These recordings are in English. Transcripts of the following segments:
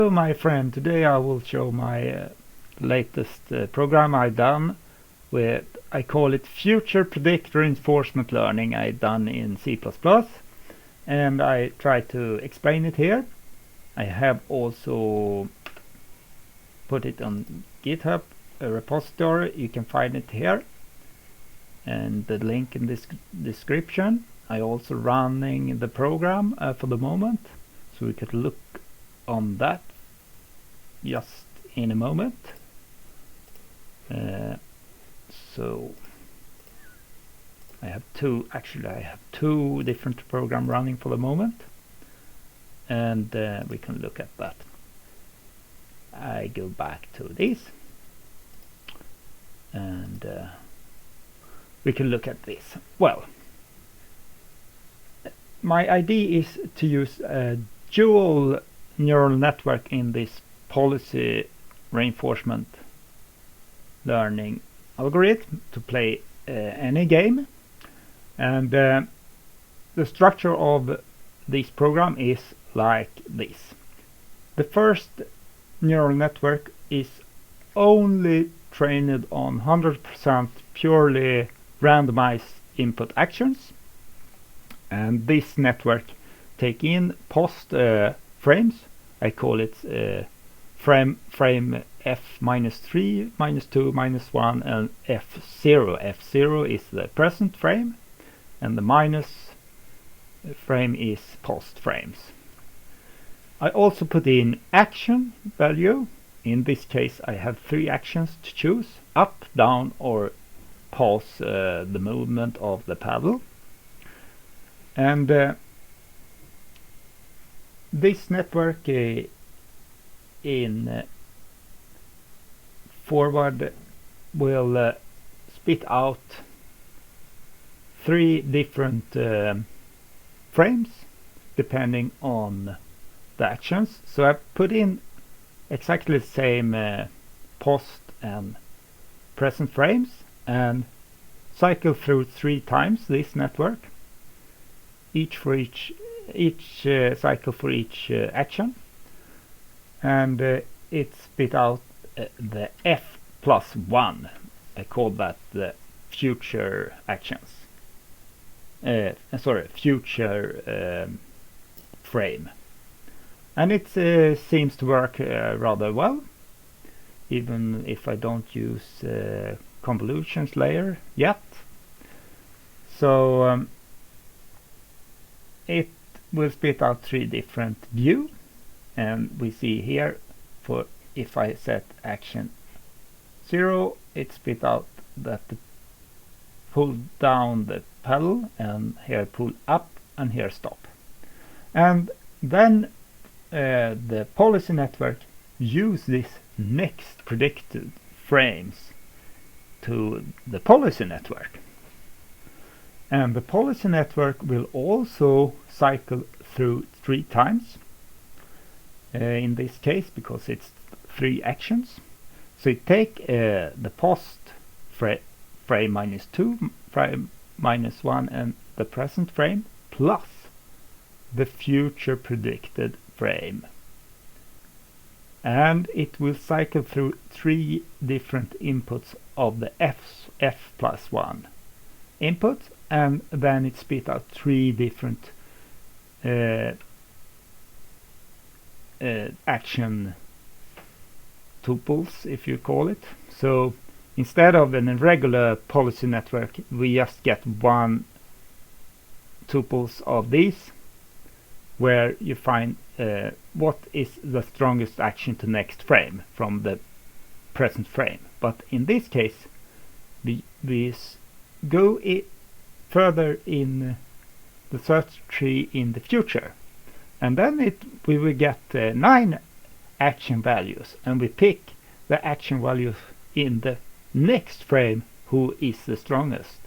Hello my friend, today I will show my latest program I done with, I call it Future Predict Reinforcement Learning. I done in C++ and I try to explain it here. I have also put it on GitHub repository. You can find it here and the link in this description. I also running the program for the moment, so we could look on that just in a moment. So I have two different programs running for the moment, and we can look at that. I go back to this and we can look at this. Well, my idea is to use a dual neural network in this policy reinforcement learning algorithm to play any game, and the structure of this program is like this. The first neural network is only trained on 100% purely randomized input actions, and this network take in post frames. I call it frame f-3, -2, -1 and f0. f0 is the present frame and the minus frame is post frames. I also put in action value. In this case I have 3 actions to choose: up, down or pause the movement of the paddle. And this network in forward will spit out 3 different frames depending on the actions. So I put in exactly the same post and present frames and cycle through 3 times this network, each cycle for each action, and it spit out the f+1. I call that the future actions. Future frame, and it seems to work rather well, even if I don't use convolutions layer yet. So it will spit out 3 different view, and we see here, for if I set action 0, it spit out that the pull down the pedal, and here pull up, and here stop. And then the policy network use this next predicted frames to the policy network, and the policy network will also cycle through 3 times in this case, because it's 3 actions. So you take the post frame -2, frame -1 and the present frame plus the future predicted frame, and it will cycle through 3 different inputs of the f+1 input, and then it spit out 3 different action tuples, if you call it. So instead of an irregular policy network, we just get 1 tuples of these, where you find what is the strongest action to next frame from the present frame. But in this case we go further in the search tree in the future, and then we will get 9 action values, and we pick the action values in the next frame who is the strongest,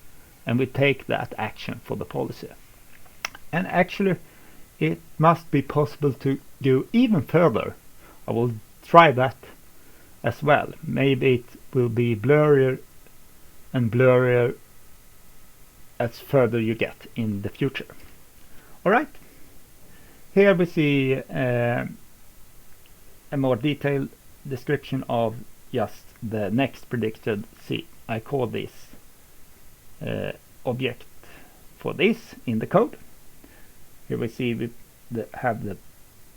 and we take that action for the policy. And actually it must be possible to go even further. I will try that as well. Maybe it will be blurrier and blurrier as further you get in the future. Alright, here we see a more detailed description of just the next predicted scene. I call this object for this in the code. Here we see we have the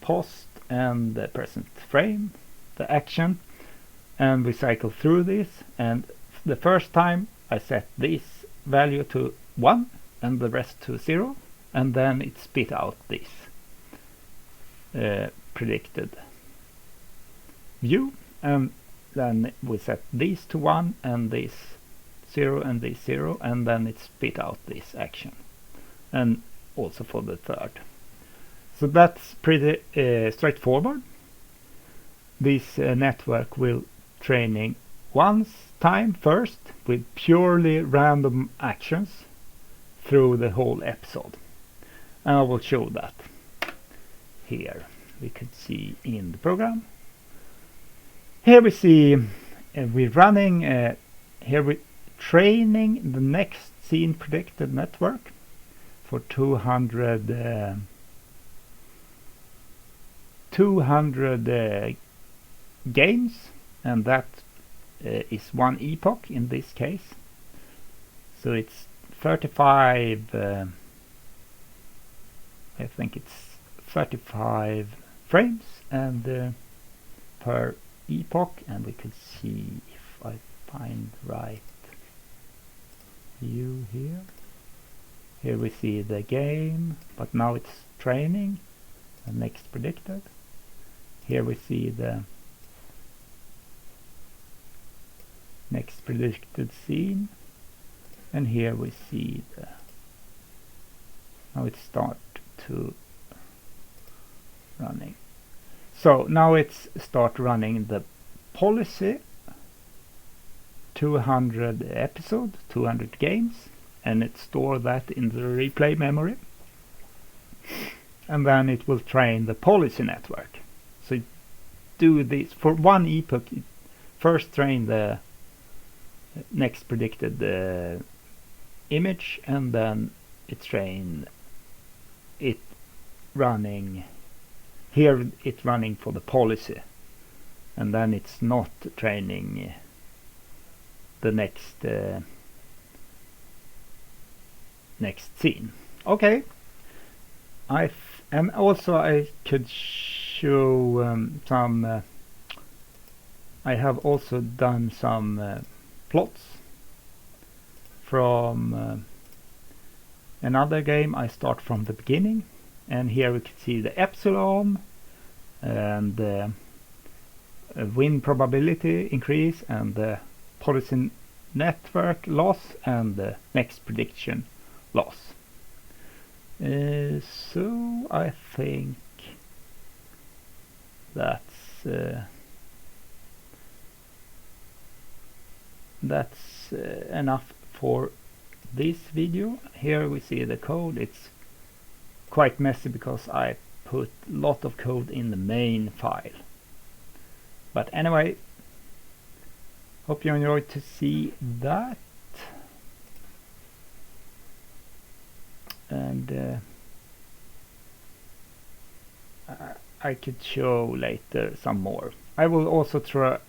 post and the present frame, the action, and we cycle through this, and the first time I set this value to 1 and the rest to 0, and then it spit out this predicted view, and then we set these to 1 and this 0 and this 0, and then it spit out this action, and also for the third. So that's pretty straightforward. This network will training once time first with purely random actions through the whole episode, and I will show that here. We could see in the program. Here we see we're running here we training the next scene predicted network for 200 games, and that is 1 epoch in this case. So it's 35 I think it's 35 frames and per epoch, and we can see if I find right view here. Here we see the game, but now it's training the next predicted. Here we see the next predicted scene, and here we see the now it start to running. So now it's start running the policy 200 episode, 200 games, and it store that in the replay memory, and then it will train the policy network. So it do this for 1 epoch. It first train the next predicted image, and then it train it running here, it running for the policy, and then it's not training the next next scene. Okay, and also I could show some I have also done some plots from another game. I start from the beginning, and here we can see the epsilon and the win probability increase and the policy network loss and the next prediction loss. So I think that's enough for this video. Here we see the code. It's quite messy because I put a lot of code in the main file. But anyway, hope you enjoyed to see that. And I could show later some more. I will also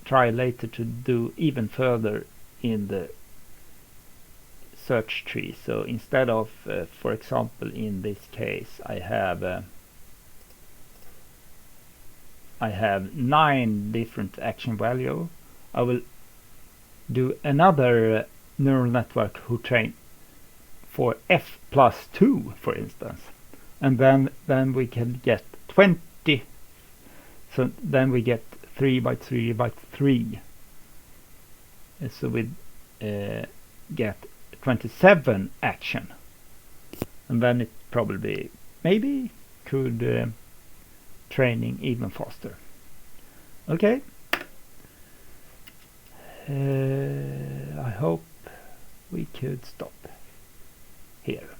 try later to do even further in the search tree. So instead of for example in this case I have 9 different action value, I will do another neural network who train for f+2 for instance, and then we can get 20. So then we get 3 by 3 by 3, and so we get 27 action, and then it probably maybe could training even faster. Okay, I hope we could stop here.